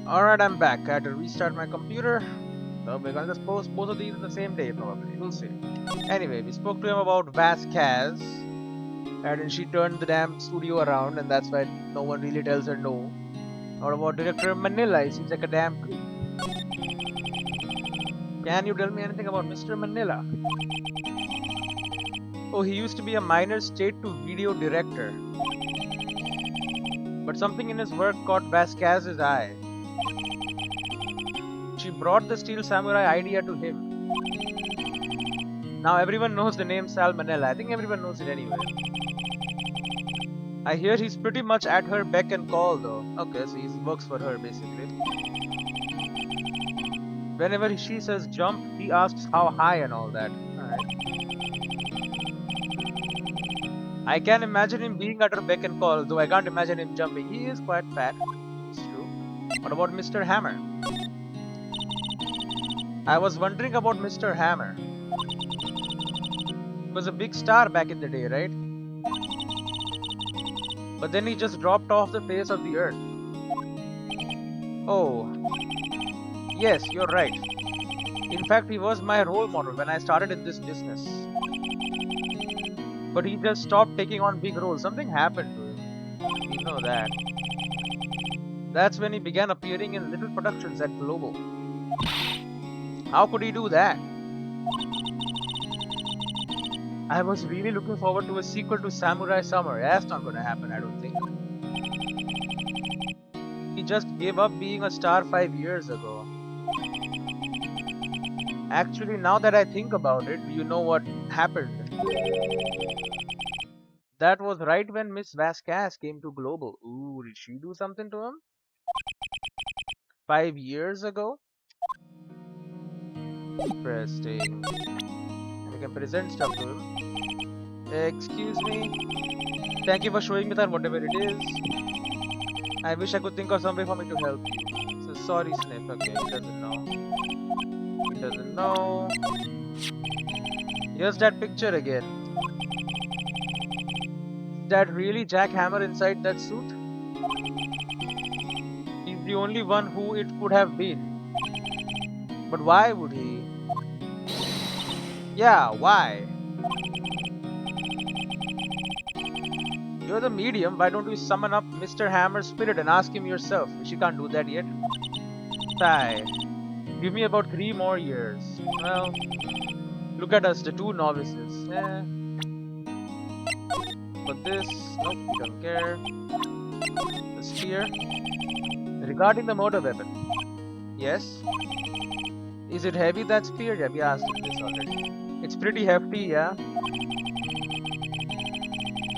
Alright, I'm back. I had to restart my computer. So we're gonna just post both of these on the same day, probably. We'll see. Anyway, we spoke to him about Vasquez, and then she turned the damn studio around, and that's why no one really tells her no. Or about Director Manila, he seems like a damn creep. Can you tell me anything about Mr. Manila? Oh, he used to be a minor straight to video director. But something in his work caught Vasquez's eye. She brought the Steel Samurai idea to him. Now everyone knows the name Salmonella. I think everyone knows it anyway. I hear he's pretty much at her beck and call though. Okay, so he works for her basically. Whenever she says jump, he asks how high and all that. Alright. I can imagine him being at her beck and call, though I can't imagine him jumping. He is quite fat. It's true. What about Mr. Hammer? I was wondering about Mr. Hammer. He was a big star back in the day, right? But then he just dropped off the face of the earth. Oh, yes, you're right. In fact, he was my role model when I started in this business. But he just stopped taking on big roles. Something happened to him. We know that. That's when he began appearing in little productions at Global. How could he do that? I was really looking forward to a sequel to Samurai Summer. That's not gonna happen, I don't think. He just gave up being a star 5 years ago. Actually, now that I think about it, do you know what happened? That was right when Miss Vasquez came to Global. Ooh, did she do something to him? 5 years ago? Interesting. And we can present stuff to him. Excuse me. Thank you for showing me that whatever it is. I wish I could think of some way for me to help you. So sorry, Sniff. Okay, he doesn't know. He doesn't know. Here's that picture again. Is that really Jack Hammer inside that suit? He's the only one who it could have been. But why would he? Yeah, why? You're the medium, why don't you summon up Mr. Hammer's spirit and ask him yourself? She can't do that yet. Sigh. Give me about 3 more years. Well, look at us, the two novices. But this, nope, we don't care. The spear. Regarding the motor weapon. Yes? Is it heavy, that spear? Yeah, we asked him this already. It's pretty hefty, yeah?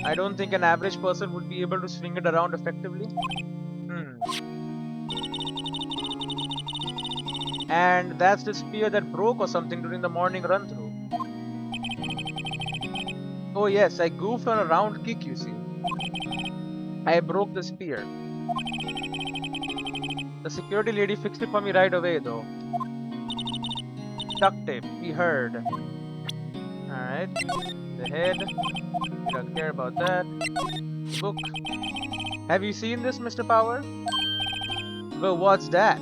I don't think an average person would be able to swing it around effectively. And that's the spear that broke or something during the morning run through. Oh yes, I goofed on a round kick, you see. I broke the spear. The security lady fixed it for me right away though. Duct tape, we heard. Alright. The head. We don't care about that. The book. Have you seen this, Mr. Power? Well, what's that?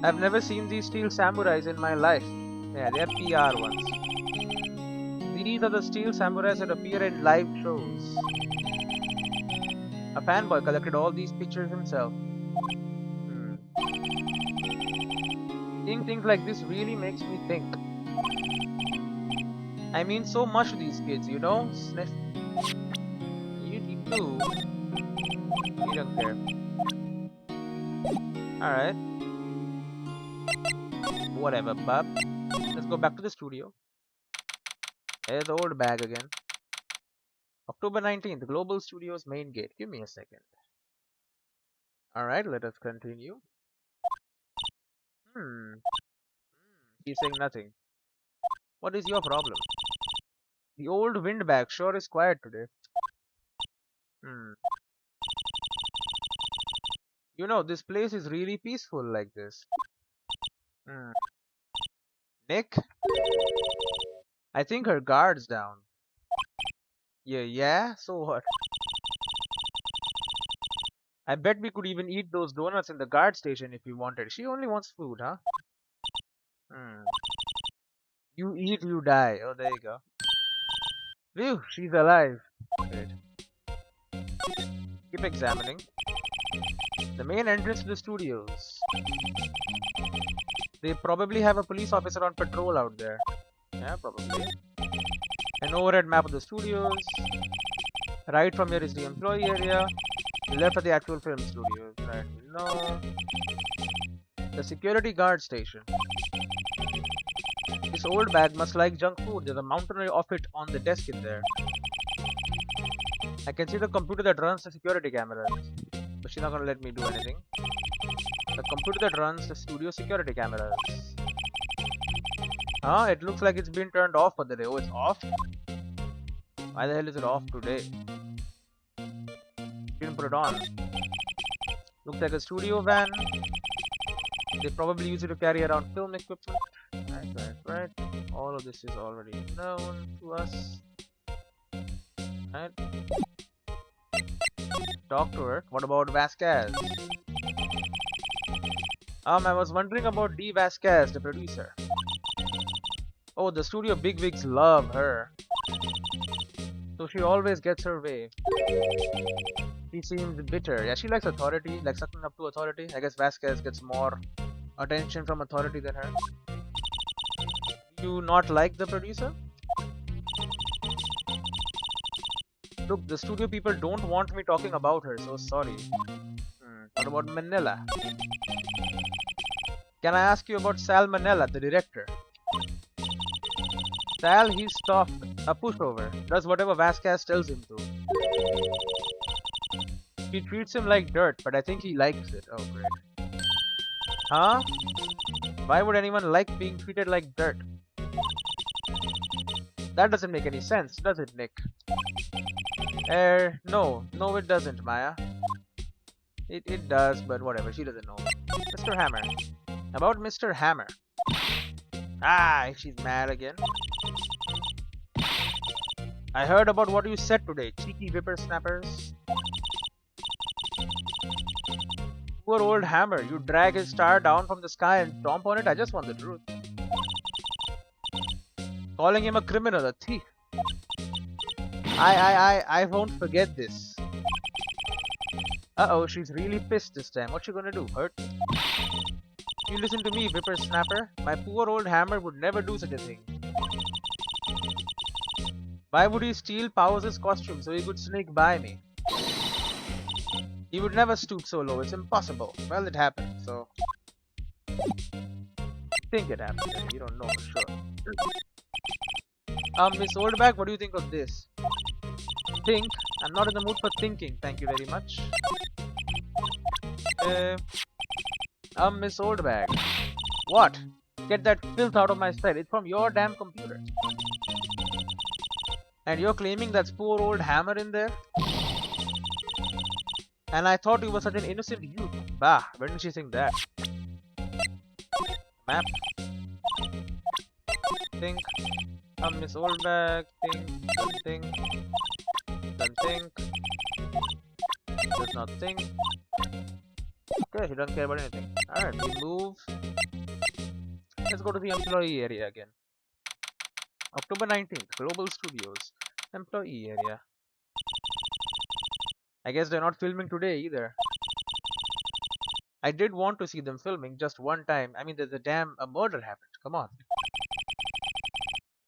I've never seen these steel samurais in my life. Yeah, they're PR ones. These are the steel samurais that appear in live shows. A fanboy collected all these pictures himself. Seeing things like this really makes me think. I mean so much to these kids, you know? Sniff. You too. You don't care. Alright. Whatever, bub. Let's go back to the studio. Here's the old bag again. October 19th, Global Studios main gate. Give me a second. Alright, let us continue. He's saying nothing. What is your problem? The old windbag sure is quiet today. You know, this place is really peaceful like this. Nick? I think her guard's down. Yeah? So what? I bet we could even eat those donuts in the guard station if we wanted. She only wants food, huh? Hmm. You eat, you die. Oh, there you go. Phew, she's alive. Great. Keep examining. The main entrance to the studios. They probably have a police officer on patrol out there. Yeah, probably. An overhead map of the studios. Right from here is the employee area. Left are the actual film studios. Right. No. The security guard station. This old bag must like junk food. There's a mountain of it on the desk in there. I can see the computer that runs the security cameras. But she's not gonna let me do anything. The computer that runs the studio security cameras. Huh? It looks like it's been turned off for the day. Oh, it's off? Why the hell is it off today? Didn't put it on. Looks like a studio van. They probably use it to carry around film equipment. Right. All of this is already known to us. Right. Talk to her. What about Vasquez? I was wondering about D. Vasquez, the producer. Oh, the studio bigwigs love her. So she always gets her way. She seems bitter. Yeah, she likes authority, like sucking up to authority. I guess Vasquez gets more attention from authority than her. Do you not like the producer? Look, the studio people don't want me talking about her, so sorry. What about Manila? Can I ask you about Sal Manella, the director? Sal, he's soft, a pushover, does whatever Vasquez tells him to. He treats him like dirt, but I think he likes it. Oh, great. Huh? Why would anyone like being treated like dirt? That doesn't make any sense, does it, Nick? No, it doesn't, Maya. It does, but whatever, she doesn't know. Mr. Hammer. About Mr. Hammer. Ah, she's mad again. I heard about what you said today, cheeky whippersnappers. Poor old Hammer, you drag his star down from the sky and stomp on it? I just want the truth. Calling him a criminal, a thief. I won't forget this. Uh-oh, she's really pissed this time. What's she gonna do? Hurt me? You listen to me, whippersnapper. My poor old Hammer would never do such a thing. Why would he steal Powers' costume so he could sneak by me? He would never stoop so low. It's impossible. Well, it happened, so... think it happened. You don't know for sure. Miss Oldback, what do you think of this? Think? I'm not in the mood for thinking. Thank you very much. Miss Oldbag. What? Get that filth out of my sight. It's from your damn computer. And you're claiming that's poor old Hammer in there? And I thought you were such an innocent youth. Bah, when did she think that? Map. Think. Miss Oldbag. Think. Doesn't think. Does not think. Okay, he doesn't care about anything. Alright, we move. Let's go to the employee area again. October 19th, Global Studios. Employee area. I guess they're not filming today either. I did want to see them filming just one time. I mean, there's a murder happened. Come on.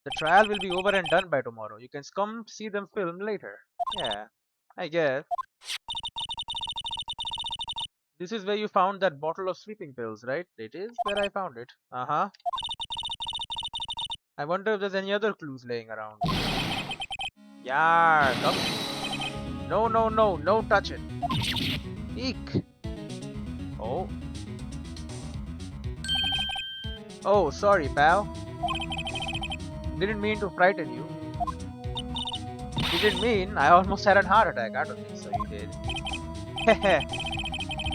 The trial will be over and done by tomorrow. You can come see them film later. Yeah, I guess. This is where you found that bottle of sleeping pills, right? It is where I found it. Uh-huh. I wonder if there's any other clues laying around. Yeah, come. No, touch it. Eek. Oh. Oh, sorry, pal. Didn't mean to frighten you. You didn't mean I almost had a heart attack. I don't think so, you did. Heh.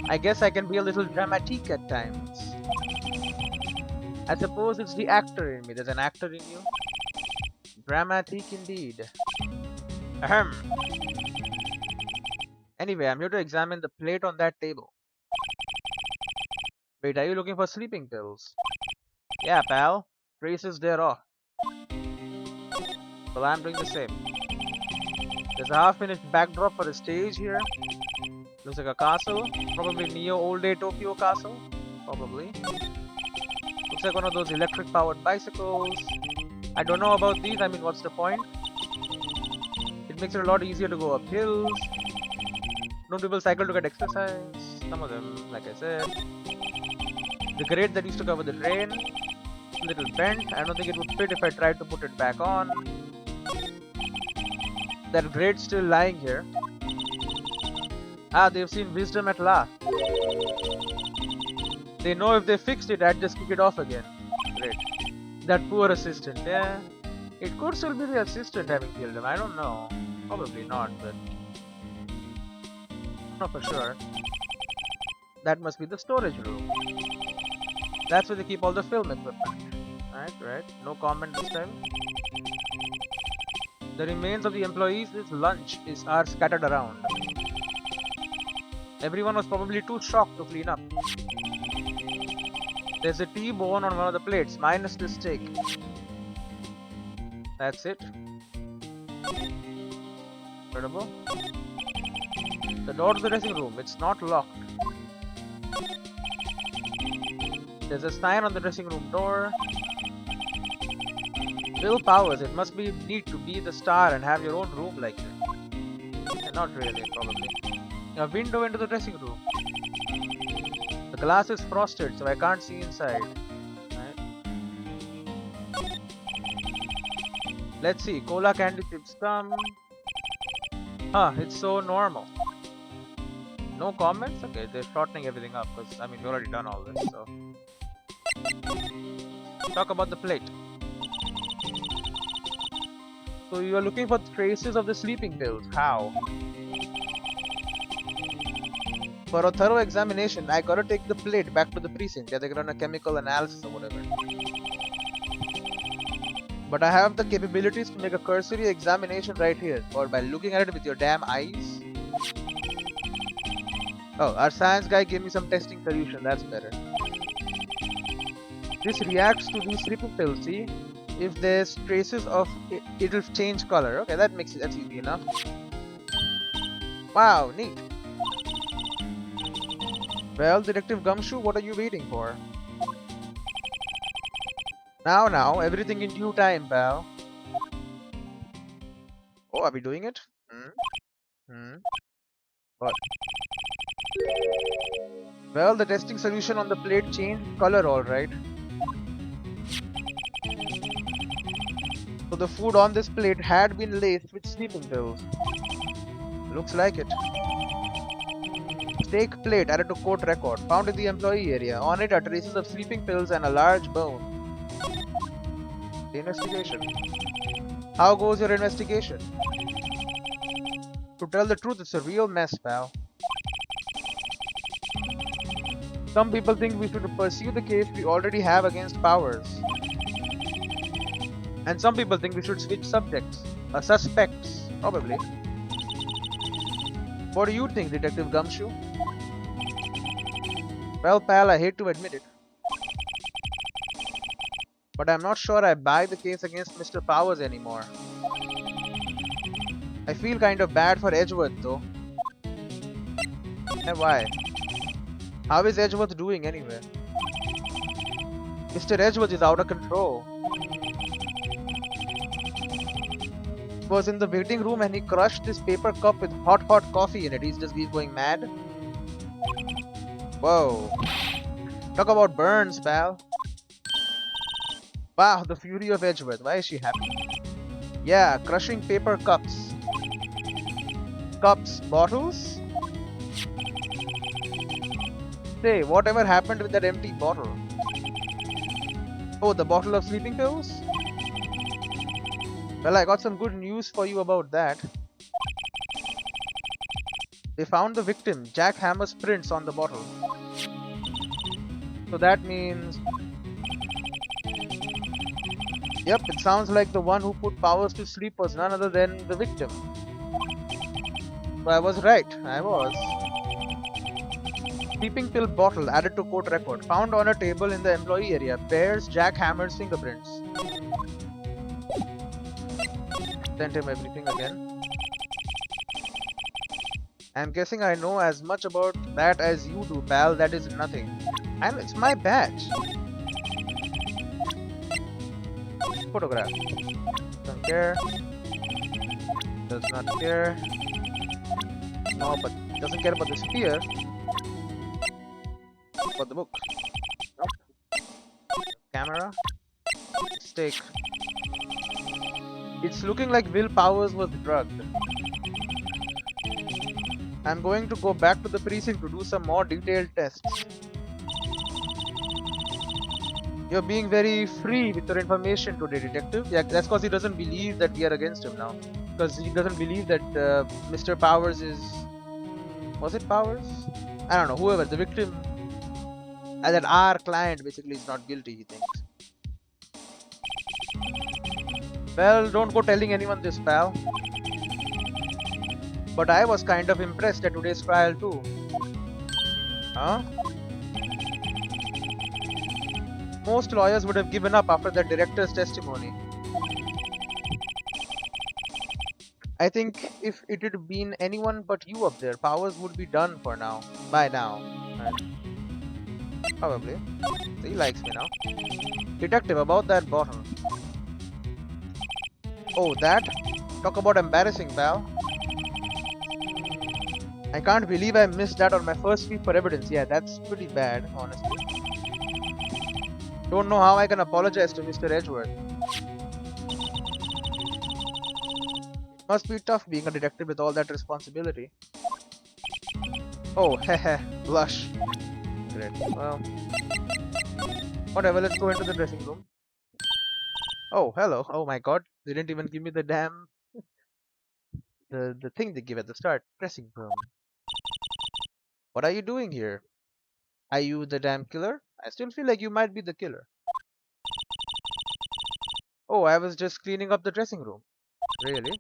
I guess I can be a little dramatic at times. I suppose it's the actor in me. There's an actor in you. Dramatic indeed. Ahem. Anyway, I'm here to examine the plate on that table. Wait, are you looking for sleeping pills? Yeah, pal. Traces thereof. Well, I'm doing the same. There's a half-finished backdrop for a stage here. Looks like a castle. Probably Neo Old Day Tokyo Castle. Probably. Looks like one of those electric-powered bicycles. I don't know about these. I mean, what's the point? It makes it a lot easier to go up hills. Don't people cycle to get exercise? Some of them, like I said. The grate that used to cover the drain. A little bent. I don't think it would fit if I tried to put it back on. That grate's still lying here. Ah, they've seen wisdom at last. They know if they fixed it, I'd just kick it off again. Great. That poor assistant, yeah. It could still be the assistant having killed him, I don't know. Probably not, but... not for sure. That must be the storage room. That's where they keep all the film equipment. Right. No comment this time. The remains of the employees' lunch are scattered around. Everyone was probably too shocked to clean up. There's a T-bone on one of the plates, minus the steak. That's it. Incredible. The door to the dressing room, it's not locked. There's a sign on the dressing room door. Bill Powers, it must be neat to be the star and have your own room like this. Not really, probably. A window into the dressing room. The glass is frosted, so I can't see inside. Right. Let's see, cola candy chips come. Huh, it's so normal. No comments? Okay, they're shortening everything up because, I mean, we've already done all this, so. Talk about the plate. So you are looking for traces of the sleeping pills. How? For a thorough examination, I gotta take the plate back to the precinct. Yeah, they run a chemical analysis or whatever. But I have the capabilities to make a cursory examination right here, or by looking at it with your damn eyes. Oh, our science guy gave me some testing solution. That's better. This reacts to these sleeping pills. See? If there's traces of it, it'll change color. Okay, that's easy enough. Wow, neat. Well, Detective Gumshoe, what are you waiting for? Now, everything in due time, pal. Oh, are we doing it? What? Well, the testing solution on the plate changed color, alright. So the food on this plate had been laced with sleeping pills. Looks like it. Steak plate added to court record, found in the employee area. On it are traces of sleeping pills and a large bone. Investigation. How goes your investigation? To tell the truth, it's a real mess, pal. Some people think we should pursue the case we already have against Powers. And some people think we should switch subjects. Suspects, probably. What do you think, Detective Gumshoe? Well, pal, I hate to admit it. But I'm not sure I buy the case against Mr. Powers anymore. I feel kind of bad for Edgeworth, though. And why? How is Edgeworth doing anyway? Mr. Edgeworth is out of control. He was in the waiting room and he crushed this paper cup with hot coffee in it. He's going mad. Whoa. Talk about burns, pal. Wow, the fury of Edgeworth. Why is she happy? Yeah, crushing paper cups. Cups, bottles? Say, whatever happened with that empty bottle? Oh, the bottle of sleeping pills? Well, I got some good news for you about that. They found the victim, Jack Hammer's prints on the bottle. So that means... Yep, it sounds like the one who put Powers to sleep was none other than the victim. So I was right. I was. Sleeping pill bottle added to court record. Found on a table in the employee area. Bears Jack Hammer's fingerprints. Sent him everything again. I'm guessing I know as much about that as you do, pal. That is nothing. And it's my badge. Photograph. Don't care. Does not care. No, but doesn't care about the spear. About the book. Nope. Camera. Mistake. It's looking like Will Powers was drugged. I'm going to go back to the precinct to do some more detailed tests. You're being very free with your information today, detective. Yeah, that's because he doesn't believe that we are against him now. Because he doesn't believe that Mr. Powers is... Was it Powers? I don't know, whoever, the victim... that our client basically is not guilty, he thinks. Well, don't go telling anyone this, pal. But I was kind of impressed at today's trial too. Huh? Most lawyers would have given up after the director's testimony. I think if it had been anyone but you up there, Powers would be done for now. By now. Probably. He likes me now. Detective, about that bottle. Oh, that? Talk about embarrassing, pal. I can't believe I missed that on my first sweep for evidence. Yeah, that's pretty bad, honestly. Don't know how I can apologize to Mr. Edgeworth. Must be tough being a detective with all that responsibility. Oh, heh, blush. Great. Well, whatever, let's go into the dressing room. Oh, hello. Oh my god. They didn't even give me the damn... The thing they give at the start. Dressing room. What are you doing here? Are you the damn killer? I still feel like you might be the killer. Oh, I was just cleaning up the dressing room. Really?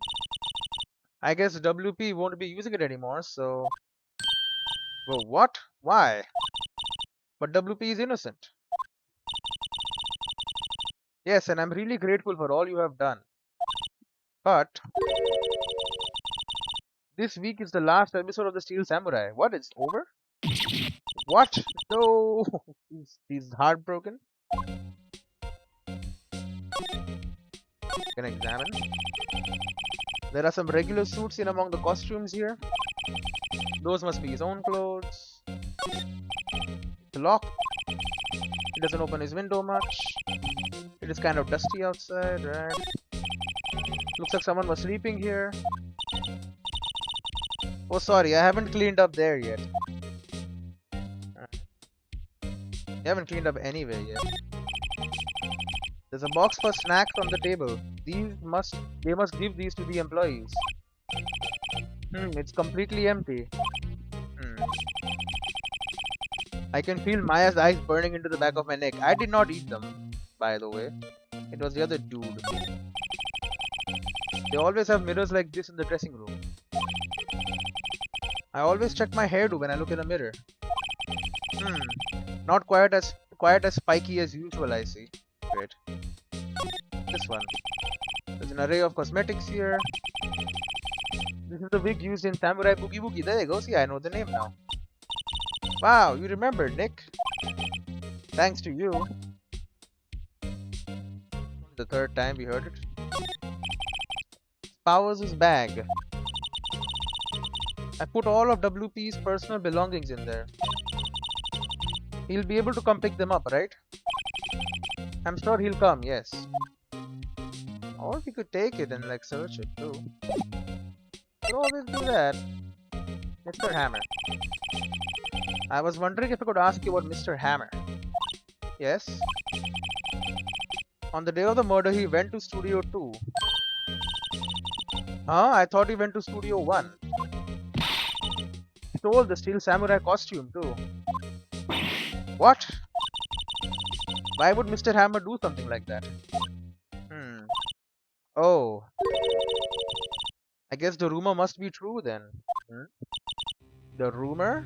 I guess WP won't be using it anymore, so... Well, what? Why? But WP is innocent. Yes, and I'm really grateful for all you have done. But... This week is the last episode of the Steel Samurai. What? It's over? What? No! He's heartbroken. Can I examine? There are some regular suits in among the costumes here. Those must be his own clothes. The lock. He doesn't open his window much. It is kind of dusty outside, right? Looks like someone was sleeping here. Oh, sorry, I haven't cleaned up there yet. You haven't cleaned up anywhere yet. There's a box for snacks on the table. They must give these to the employees. It's completely empty. I can feel Maya's eyes burning into the back of my neck. I did not eat them, by the way. It was the other dude. They always have mirrors like this in the dressing room. I always check my hairdo when I look in a mirror. Not quite as spiky as usual, I see. Great. This one. There's an array of cosmetics here. This is the wig used in Samurai Boogie Woogie. There you go. See, I know the name now. Wow, you remember, Nick. Thanks to you. The third time we heard it. Powers' bag. I put all of WP's personal belongings in there. He'll be able to come pick them up, right? I'm sure he'll come, yes. Or we could take it and like search it too. Could always do that. Mr. Hammer. I was wondering if I could ask you about Mr. Hammer. Yes. On the day of the murder, he went to Studio 2. Huh? I thought he went to Studio 1. He stole the Steel Samurai costume too. What? Why would Mr. Hammer do something like that? Oh. I guess the rumor must be true then. Hmm? The rumor?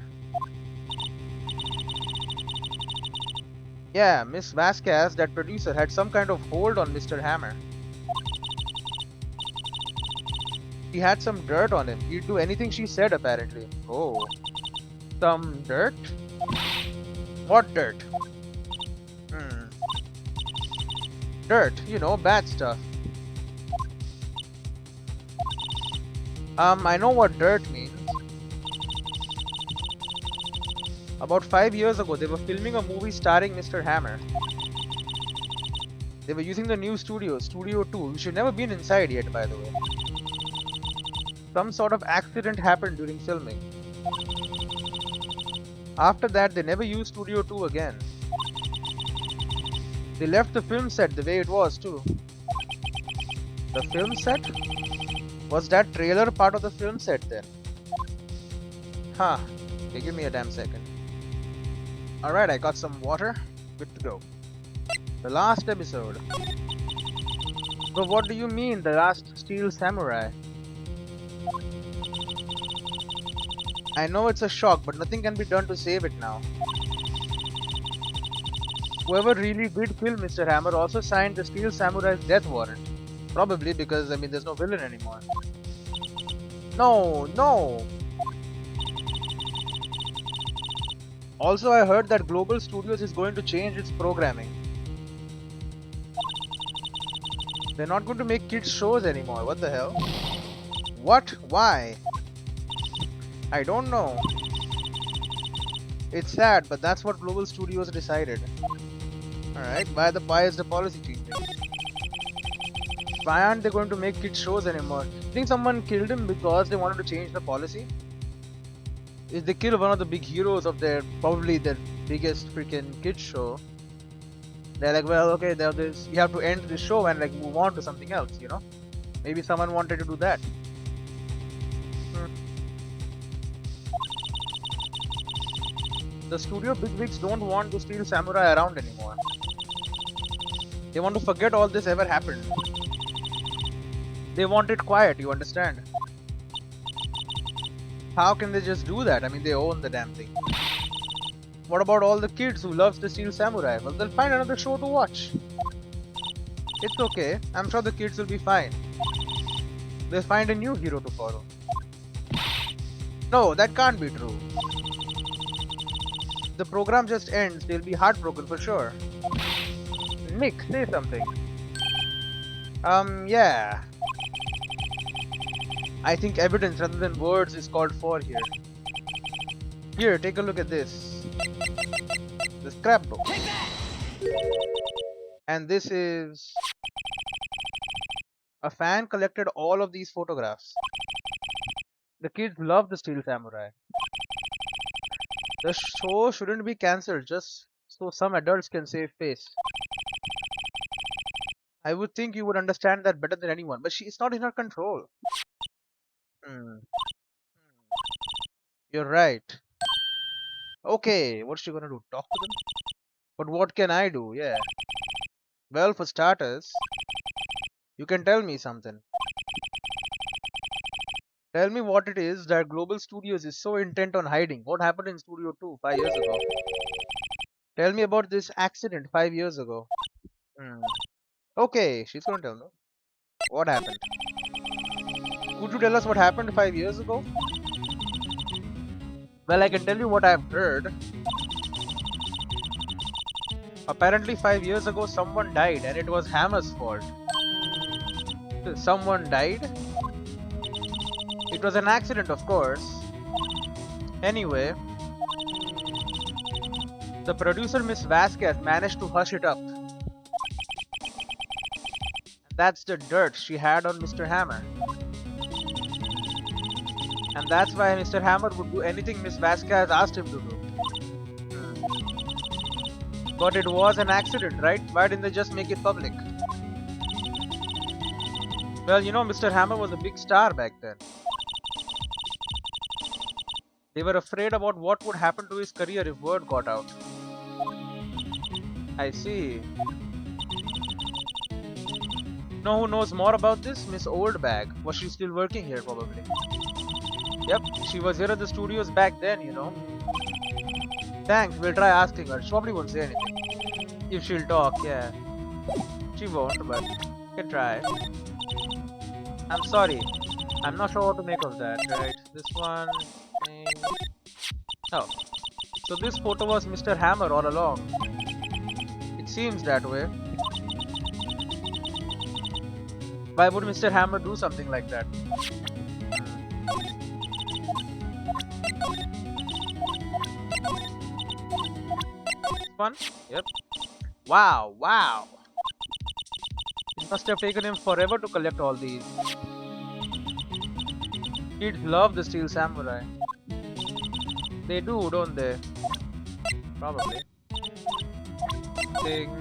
Yeah, Miss Vasquez, that producer, had some kind of hold on Mr. Hammer. She had some dirt on him. He'd do anything she said, apparently. Oh. Some dirt? What dirt? Hmm. Dirt, bad stuff. I know what dirt means. About 5 years ago, they were filming a movie starring Mr. Hammer. They were using the new studio, Studio 2. We should never been inside yet, by the way. Some sort of accident happened during filming. After that, they never used Studio 2 again. They left the film set the way it was, too. The film set? Was that trailer part of the film set then? Huh. Okay, give me a damn second. Alright, I got some water. Good to go. The last episode. But what do you mean, the last Steel Samurai? I know it's a shock, but nothing can be done to save it now. Whoever really did kill Mr. Hammer also signed the Steel Samurai's death warrant. Probably because, there's no villain anymore. No! Also, I heard that Global Studios is going to change its programming. They're not going to make kids shows anymore. What the hell? What? Why? I don't know. It's sad, but that's what Global Studios decided. Alright, why the pie is the policy changing? Why aren't they going to make kids shows anymore? Think someone killed him because they wanted to change the policy? If they kill one of the big heroes of probably their biggest freaking kids show, they're like, well, okay, you have to end this show and move on to something else, Maybe someone wanted to do that. The studio bigwigs don't want the Steel Samurai around anymore. They want to forget all this ever happened. They want it quiet, you understand? How can they just do that? They own the damn thing. What about all the kids who loves the Steel Samurai? Well, they'll find another show to watch. It's okay. I'm sure the kids will be fine. They'll find a new hero to follow. No, that can't be true. The program just ends, they'll be heartbroken for sure. Nick, say something. Yeah. I think evidence rather than words is called for here. Here, take a look at this. The scrapbook. And this is... A fan collected all of these photographs. The kids love the Steel Samurai. The show shouldn't be cancelled just so some adults can save face. I would think you would understand that better than anyone, but it's not in her control. You're right. Okay, what's she gonna do? Talk to them? But what can I do? Yeah. Well, for starters, you can tell me something. Tell me what it is that Global Studios is so intent on hiding. What happened in Studio 2 5 years ago? Tell me about this accident 5 years ago. Okay, she's gonna tell me. What happened? Could you tell us what happened 5 years ago? Well, I can tell you what I've heard. Apparently 5 years ago someone died and it was Hammer's fault. Someone died? It was an accident, of course. Anyway, the producer Miss Vasquez managed to hush it up. That's the dirt she had on Mr. Hammer. And that's why Mr. Hammer would do anything Miss Vasquez asked him to do. But it was an accident, right? Why didn't they just make it public? Well, Mr. Hammer was a big star back then. They were afraid about what would happen to his career if word got out. I see. Know who knows more about this? Miss Oldbag. Was she still working here, probably? Yep, she was here at the studios back then, you know. Thanks, we'll try asking her. She probably won't say anything. If she'll talk, yeah. She won't, but you can try. I'm sorry. I'm not sure what to make of that, right? This one... Oh. So this photo was Mr. Hammer all along. It seems that way. Why would Mr. Hammer do something like that? One? Yep. Wow, wow. It must have taken him forever to collect all these. Kids love the Steel Samurai. They do, don't they? Probably. Thing.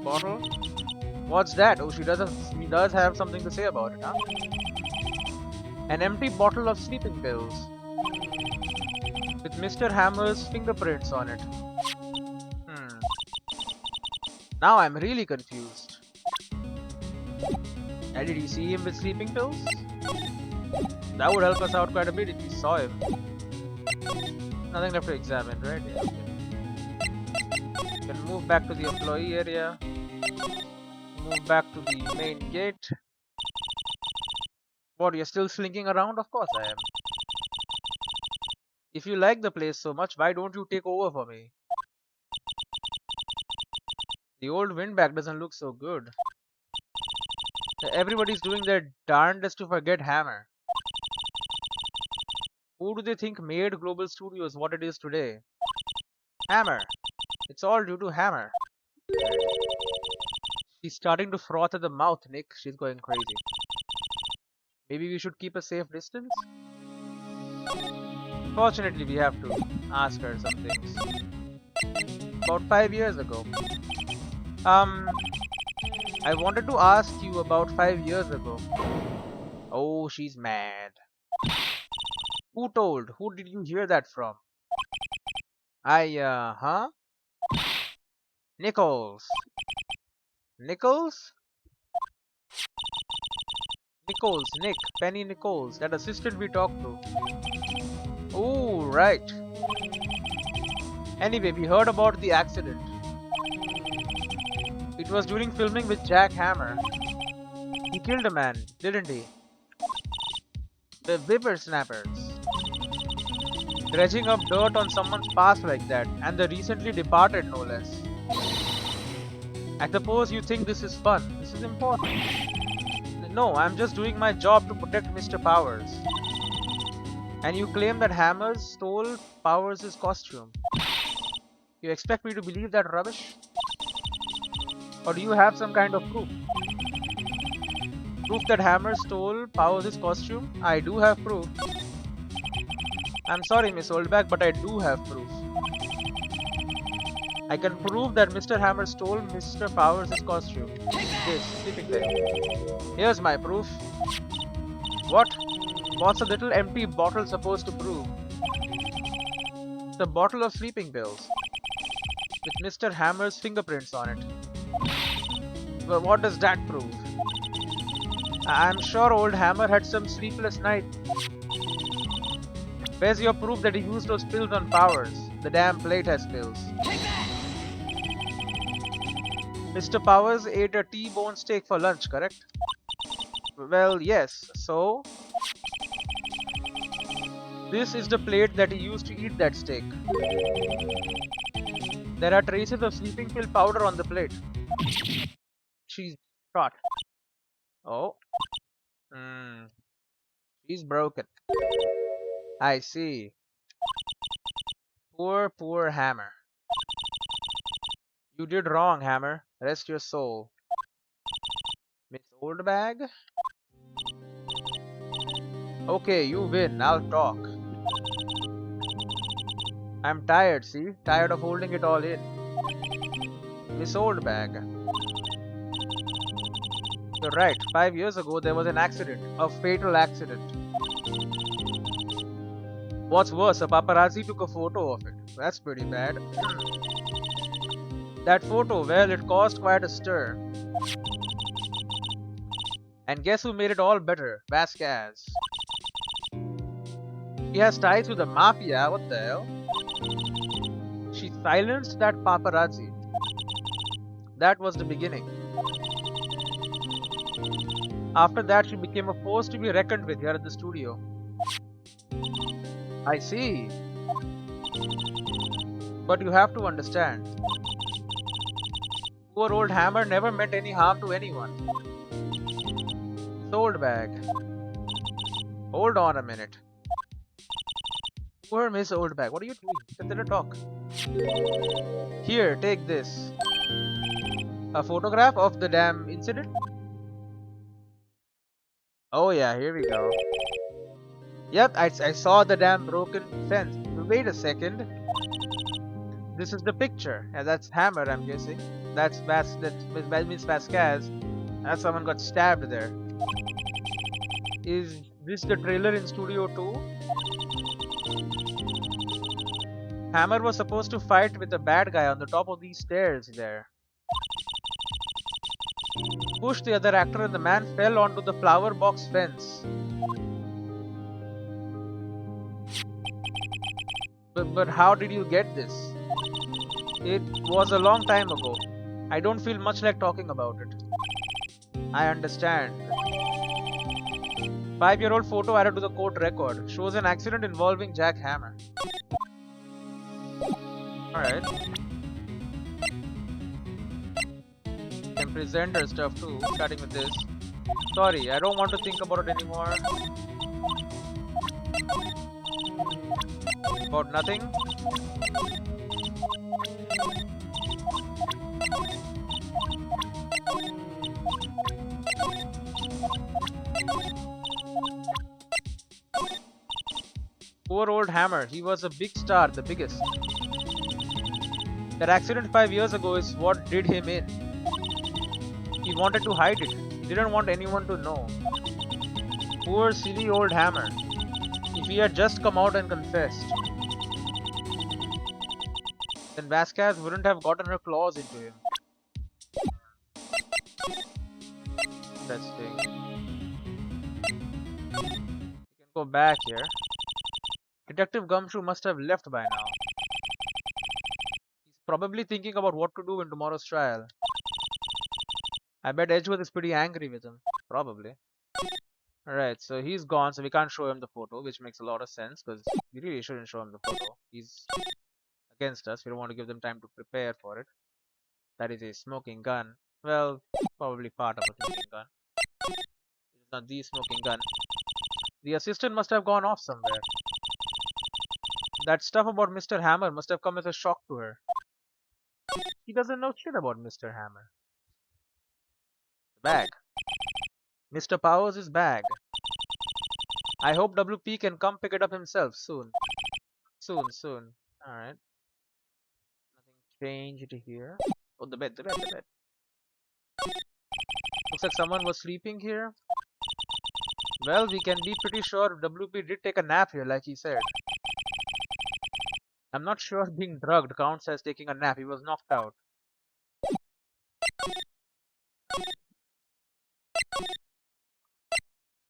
Bottle? What's that? Oh, she does have something to say about it, huh? An empty bottle of sleeping pills. With Mr. Hammer's fingerprints on it. Now I'm really confused. And did you see him with sleeping pills? That would help us out quite a bit if we saw him. Nothing left to examine, right? Yeah, okay. Can move back to the employee area. Move back to the main gate. What, you're still slinking around? Of course I am. If you like the place so much, why don't you take over for me? The old windbag doesn't look so good. Everybody's doing their darndest to forget Hammer. Who do they think made Global Studios what it is today? Hammer. It's all due to Hammer. She's starting to froth at the mouth, Nick. She's going crazy. Maybe we should keep a safe distance? Fortunately, we have to ask her some things. About 5 years ago. I wanted to ask you about 5 years ago. Oh, she's mad. Who told? Who did you hear that from? Huh? Nichols. Nichols? Nichols, Nick, Penny Nichols, that assistant we talked to. Oh, right. Anyway, we heard about the accident. It was during filming with Jack Hammer. He killed a man, didn't he? The whippersnappers. Dredging up dirt on someone's past like that, and the recently departed no less. I suppose you think this is fun. This is important. No, I'm just doing my job to protect Mr. Powers. And you claim that Hammer stole Powers' costume. You expect me to believe that rubbish? Or do you have some kind of proof? Proof that Hammer stole Powers' costume? I do have proof. I'm sorry, Miss Oldback, but I do have proof. I can prove that Mr. Hammer stole Mr. Powers' costume. This sleeping thing. Here's my proof. What? What's a little empty bottle supposed to prove? It's a bottle of sleeping pills. With Mr. Hammer's fingerprints on it. Well, what does that prove? I'm sure old Hammer had some sleepless night. Where's your proof that he used those pills on Powers? The damn plate has pills. Mr. Powers ate a T-bone steak for lunch, correct? Well, yes. So, this is the plate that he used to eat that steak. There are traces of sleeping pill powder on the plate. She's shot. Oh. She's broken. I see. Poor, poor Hammer. You did wrong, Hammer. Rest your soul. Miss Oldbag? Okay, you win. I'll talk. I'm tired, see? Tired of holding it all in. Miss Oldbag. You're right. 5 years ago, there was an accident. A fatal accident. What's worse, a paparazzi took a photo of it. That's pretty bad. That photo, well, it caused quite a stir. And guess who made it all better? Vasquez. He has ties with the mafia. What the hell? She silenced that paparazzi. That was the beginning. After that, she became a force to be reckoned with here at the studio. I see. But you have to understand. Poor old Hammer never meant any harm to anyone. Sold bag. Hold on a minute. Poor Miss Oldbag, what are you doing? Consider talk. Here, take this. A photograph of the damn incident? Oh yeah, here we go. Yep, I saw the damn broken fence. Wait a second. This is the picture. Yeah, that's Hammer, I'm guessing. That's Miss Vasquez. That someone got stabbed there. Is this the trailer in Studio 2? Hammer was supposed to fight with the bad guy on the top of these stairs there. Pushed the other actor and the man fell onto the flower box fence. But how did you get this? It was a long time ago. I don't feel much like talking about it. I understand. 5-year-old photo added to the court record. Shows an accident involving Jack Hammer. Alright. Can present her stuff too, starting with this. Sorry, I don't want to think about it anymore. About nothing. Poor old Hammer, he was a big star, the biggest. That accident 5 years ago is what did him in. He wanted to hide it. He didn't want anyone to know. Poor silly old Hammer. If he had just come out and confessed, then Vasquez wouldn't have gotten her claws into him. Interesting. We can go back here. Detective Gumshoe must have left by now. He's probably thinking about what to do in tomorrow's trial. I bet Edgeworth is pretty angry with him. Probably. Alright, so he's gone, so we can't show him the photo, which makes a lot of sense, because we really shouldn't show him the photo. He's against us. We don't want to give them time to prepare for it. That is a smoking gun. Well, probably part of a smoking gun. It's not the smoking gun. The assistant must have gone off somewhere. That stuff about Mr. Hammer must have come as a shock to her. She doesn't know shit about Mr. Hammer. The bag. Mr. Powers' bag. I hope WP can come pick it up himself soon. Soon. Alright. Nothing changed here. Oh, the bed. Looks like someone was sleeping here. Well, we can be pretty sure WP did take a nap here, like he said. I'm not sure being drugged counts as taking a nap. He was knocked out.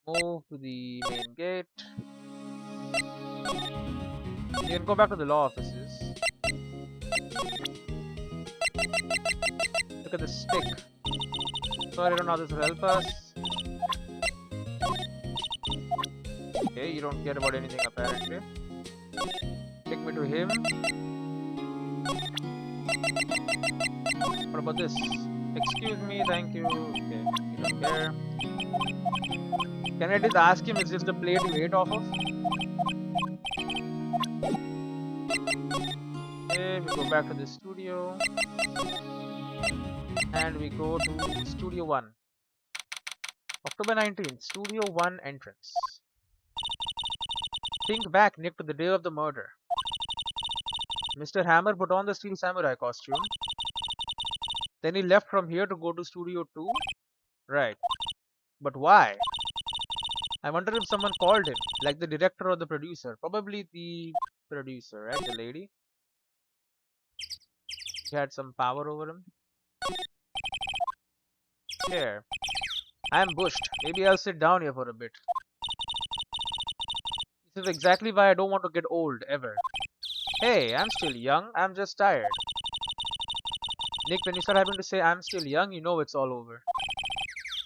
Move to the main gate. You can go back to the law offices. Look at the stick. Sorry, I don't know how this will help us. Okay, you don't care about anything apparently. Take me to him. What about this? Excuse me, thank you. Okay, you don't care. Can I just ask him, is this the plate you ate off of? Okay, we go back to the studio. And we go to Studio 1. October 19th, Studio 1 entrance. Think back, Nick, to the day of the murder. Mr. Hammer put on the Steel Samurai costume. Then he left from here to go to Studio 2. Right. But why? I wonder if someone called him, like the director or the producer. Probably the producer, right? The lady. She had some power over him. Here. I am bushed. Maybe I'll sit down here for a bit. This is exactly why I don't want to get old, ever. Hey, I'm still young, I'm just tired. Nick, when you start having to say I'm still young, you know it's all over.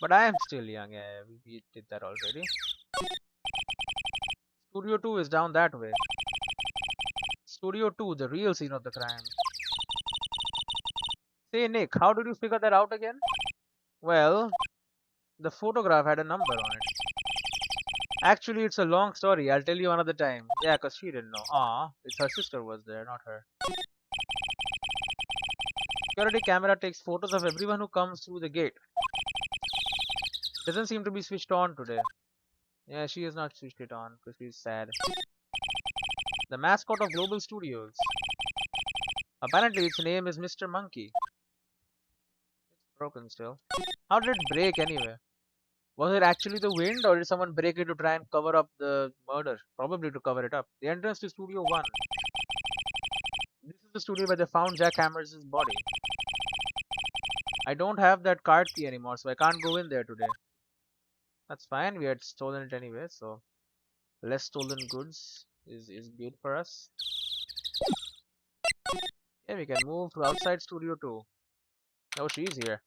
But I am still young, yeah, we did that already. Studio 2 is down that way. Studio 2, the real scene of the crime. Say, Nick, how did you figure that out again? Well, the photograph had a number on it. Actually, it's a long story. I'll tell you another time. Yeah, 'cause she didn't know. It's her sister was there, not her. Security camera takes photos of everyone who comes through the gate. Doesn't seem to be switched on today. Yeah, she has not switched it on because she's sad. The mascot of Global Studios. Apparently, its name is Mr. Monkey. It's broken still. How did it break anyway? Was it actually the wind, or did someone break it to try and cover up the murder? Probably to cover it up. The entrance to Studio 1. This is the studio where they found Jack Hammer's body. I don't have that card key anymore, so I can't go in there today. That's fine, we had stolen it anyway, so less stolen goods is good for us. Yeah, we can move to outside Studio 2. Oh, she's here.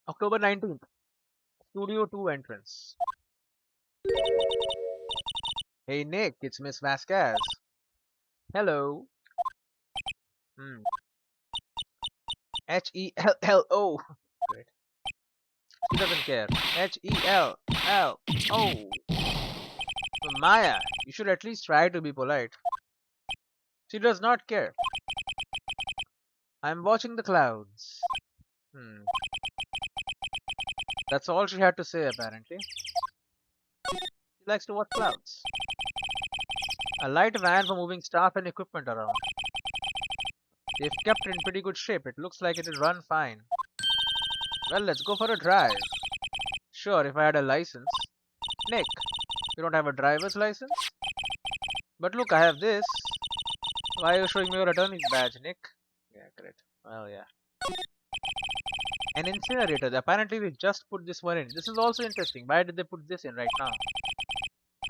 October 19th. Studio 2 entrance. Hey Nick, it's Miss Vasquez. Hello. Hmm. H-E-L-L-O. Great. She doesn't care. H-E-L-L-O. Maya, you should at least try to be polite. She does not care. I'm watching the clouds. Hmm. That's all she had to say, apparently. She likes to watch clouds. A light van for moving staff and equipment around. They've kept it in pretty good shape. It looks like it'll run fine. Well, let's go for a drive. Sure, if I had a license. Nick, you don't have a driver's license? But look, I have this. Why are you showing me your attorney's badge, Nick? Yeah, great. Well, yeah. An incinerator. Apparently, they just put this one in. This is also interesting. Why did they put this in right now?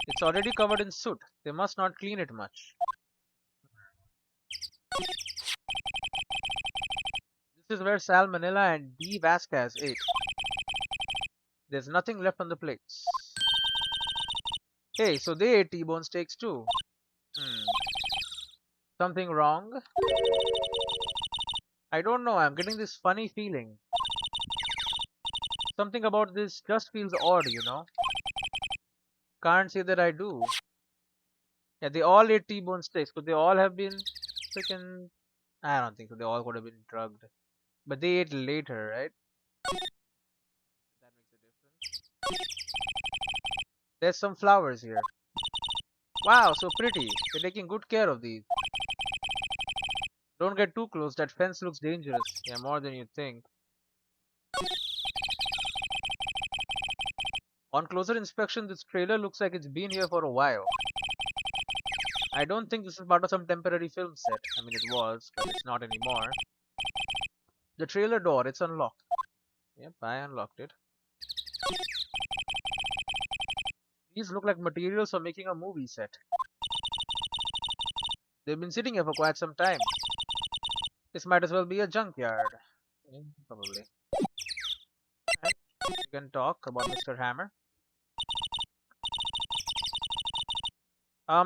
It's already covered in soot. They must not clean it much. This is where Salmonella and D. Vasquez ate. There's nothing left on the plates. Hey, so they ate T-bone steaks too. Something wrong? I don't know. I'm getting this funny feeling. Something about this just feels odd, you know? Can't say that I do. Yeah, they all ate T-bone steaks. Could they all have been freaking... I don't think so. They all could have been drugged. But they ate later, right? That makes a difference. There's some flowers here. Wow, so pretty. They're taking good care of these. Don't get too close. That fence looks dangerous. Yeah, more than you think. On closer inspection, this trailer looks like it's been here for a while. I don't think this is part of some temporary film set. I mean, it was, but it's not anymore. The trailer door, it's unlocked. Yep, I unlocked it. These look like materials for making a movie set. They've been sitting here for quite some time. This might as well be a junkyard. Probably. Right. We can talk about Mr. Hammer.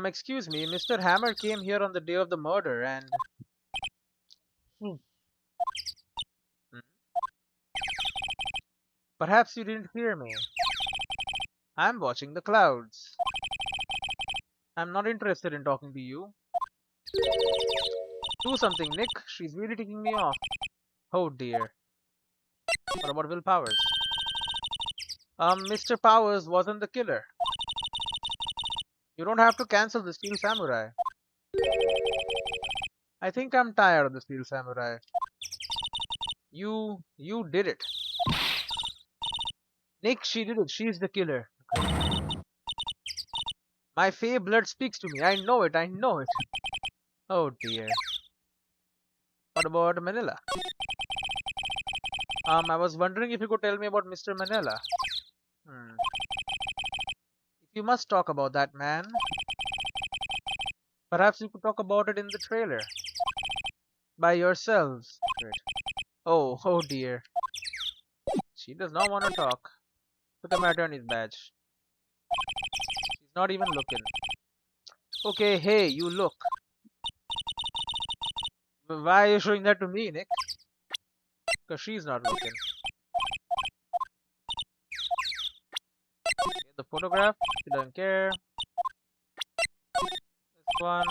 Excuse me, Mr. Hammer came here on the day of the murder and... Hmm. Perhaps you didn't hear me. I'm watching the clouds. I'm not interested in talking to you. Do something, Nick. She's really taking me off. Oh dear. What about Will Powers? Mr. Powers wasn't the killer. You don't have to cancel the Steel Samurai. I think I'm tired of the Steel Samurai. You did it. Nick, she did it. She's the killer. My Fey blood speaks to me. I know it. I know it. Oh dear. What about Manila? I was wondering if you could tell me about Mr. Manila. You must talk about that, man. Perhaps you could talk about it in the trailer. By yourselves. Wait. Oh dear. She does not want to talk. Look at my attorney's badge. She's not even looking. Okay, hey, you look. Why are you showing that to me, Nick? Because she's not looking. Okay, the photograph, she doesn't care. This one.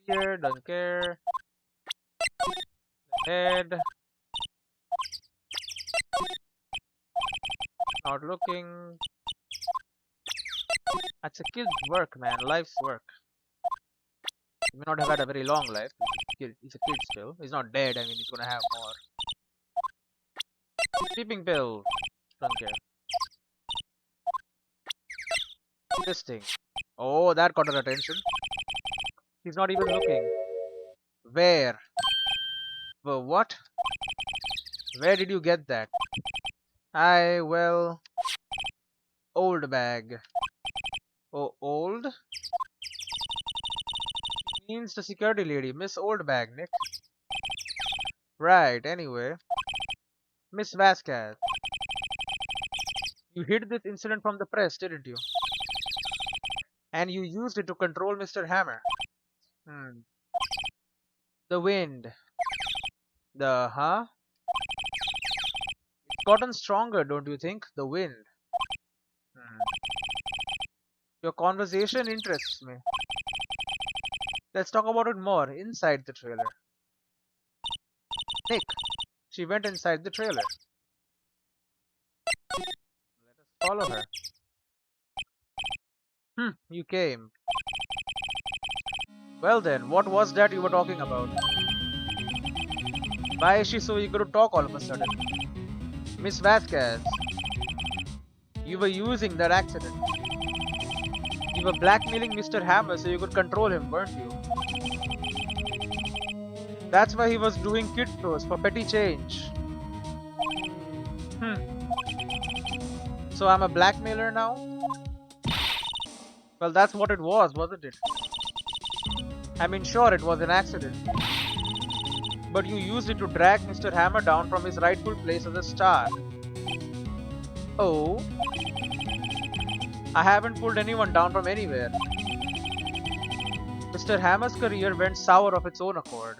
Here, doesn't care. The head. Not looking. That's a kid's work, man. Life's work. He may not have had a very long life. He's a kid still. He's not dead. I mean, he's gonna have more. Sleeping pill. Don't care. This thing. Oh, that caught her attention. He's not even looking. Where? Well, what? Where did you get that? Well, old bag. Oh, old? Means the security lady, Miss Old Bag, Nick. Right, anyway. Miss Vasquez. You hid this incident from the press, didn't you? And you used it to control Mr. Hammer. The wind. Huh? It's gotten stronger, don't you think? The wind. Your conversation interests me. Let's talk about it more inside the trailer. Nick, she went inside the trailer. Let us follow her. You came. Well then, what was that you were talking about? Why is she so eager to talk all of a sudden? Miss Vasquez, you were using that accident. You were blackmailing Mr. Hammer so you could control him, weren't you? That's why he was doing kid shows for petty change. So I'm a blackmailer now? Well, that's what it was, wasn't it? I mean, sure, it was an accident. But you used it to drag Mr. Hammer down from his rightful place as a star. Oh? I haven't pulled anyone down from anywhere. Mr. Hammer's career went sour of its own accord.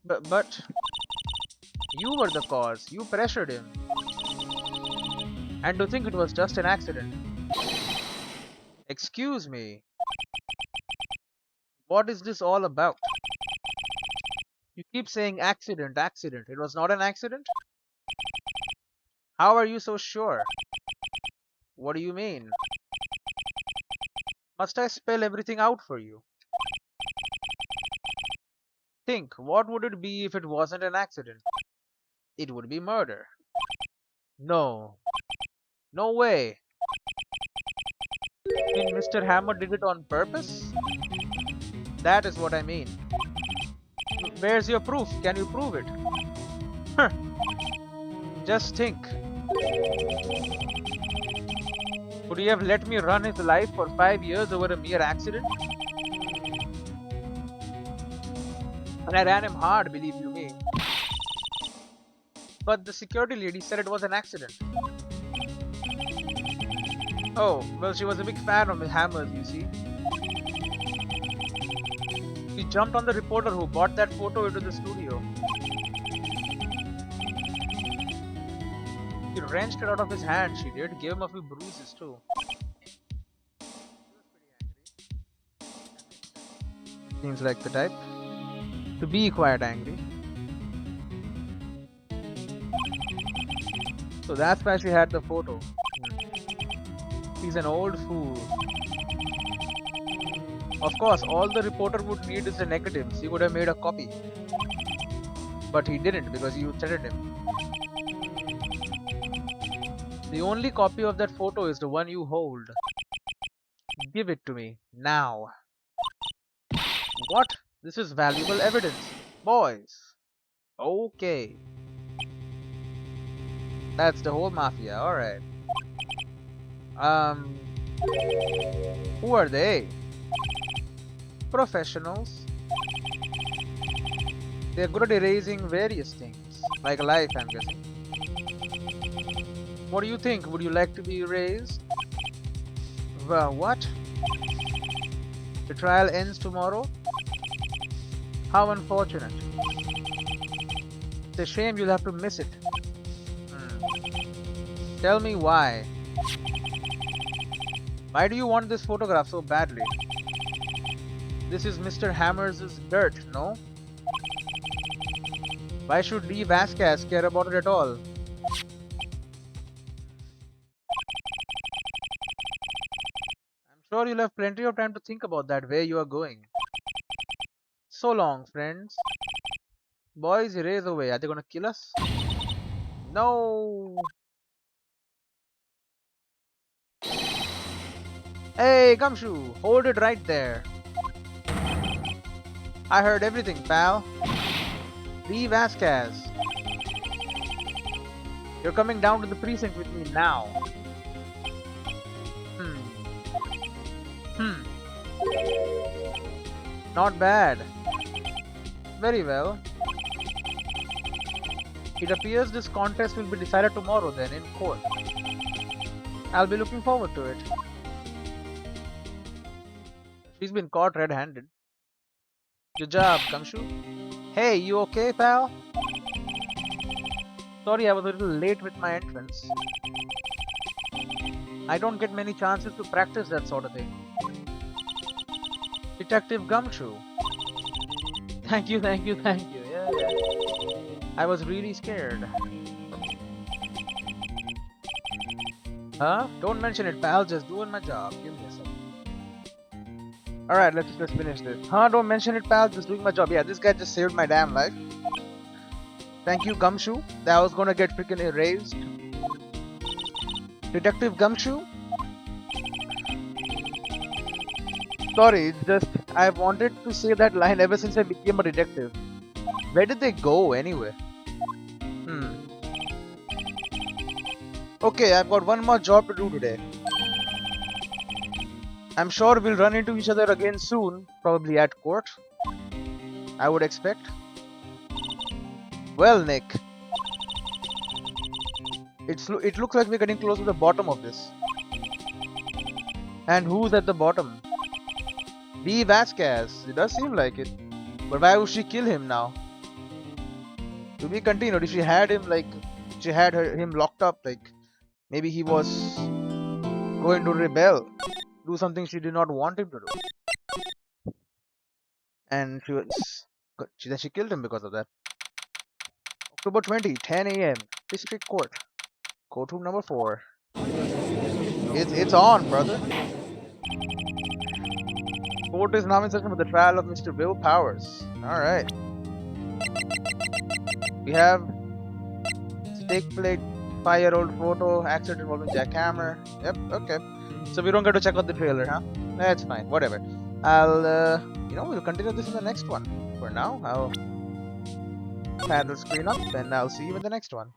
But you were the cause. You pressured him. And to think it was just an accident. Excuse me. What is this all about? You keep saying accident, accident. It was not an accident? How are you so sure? What do you mean? Must I spell everything out for you? Think, what would it be if it wasn't an accident? It would be murder. No. No way. You mean Mr. Hammer did it on purpose? That is what I mean. Where's your proof? Can you prove it? Just think. Would he have let me run his life for 5 years over a mere accident? And I ran him hard, believe you me. But the security lady said it was an accident. Oh, well, she was a big fan of Hammer's, you see. She jumped on the reporter who brought that photo into the studio. She wrenched it out of his hand, she did. Gave him a few bruises too. Seems like the type to be quite angry. So that's why she had the photo. He's an old fool. Of course, all the reporter would need is the negatives. He would have made a copy. But he didn't because you threatened him. The only copy of that photo is the one you hold. Give it to me, now. What? This is valuable evidence. Boys. Okay. That's the whole mafia. All right. Um, who are they? Professionals. They're good at erasing various things, like life, I'm guessing. What do you think? Would you like to be erased? Well, what? The trial ends tomorrow? How unfortunate. It's a shame you'll have to miss it. Tell me why. Why do you want this photograph so badly? This is Mr. Hammer's dirt, no? Why should Lee Vasquez care about it at all? I'm sure you'll have plenty of time to think about that where you are going. So long, friends. Boys, erase away. Are they gonna kill us? No! Hey, Gumshoe! Hold it right there. I heard everything, pal. Lee Vasquez. You're coming down to the precinct with me now. Not bad. Very well. It appears this contest will be decided tomorrow then in court. I'll be looking forward to it. She's been caught red-handed. Good job, Kamshu. Hey, you okay, pal? Sorry I was a little late with my entrance. I don't get many chances to practice that sort of thing. Detective Gumshoe. Thank you. Yeah. I was really scared. Huh? Don't mention it, pal. Just doing my job. Give me a second. Alright, let's finish this. Huh? Don't mention it, pal. Just doing my job. Yeah, this guy just saved my damn life. Thank you, Gumshoe. That was gonna get freaking erased. Detective Gumshoe? Sorry, it's just I've wanted to say that line ever since I became a detective. Where did they go anyway? Okay, I've got one more job to do today. I'm sure we'll run into each other again soon, probably at court. I would expect. Well, Nick. It looks like we're getting close to the bottom of this. And who's at the bottom? Lee Vasquez. It does seem like it. But why would she kill him now? To be continued. If she had him him locked up, like maybe he was going to rebel, do something she did not want him to do, and she killed him because of that. October 20, 10 a.m. District Court, courtroom number 4. It's on, brother. Court is now in session for the trial of Mr. Bill Powers. All right. We have stake plate, 5-year-old photo, accident involving jackhammer. Yep, okay. So we don't get to check out the trailer, huh? That's fine, whatever. We'll continue this in the next one. For now, I'll pad the screen up and I'll see you in the next one.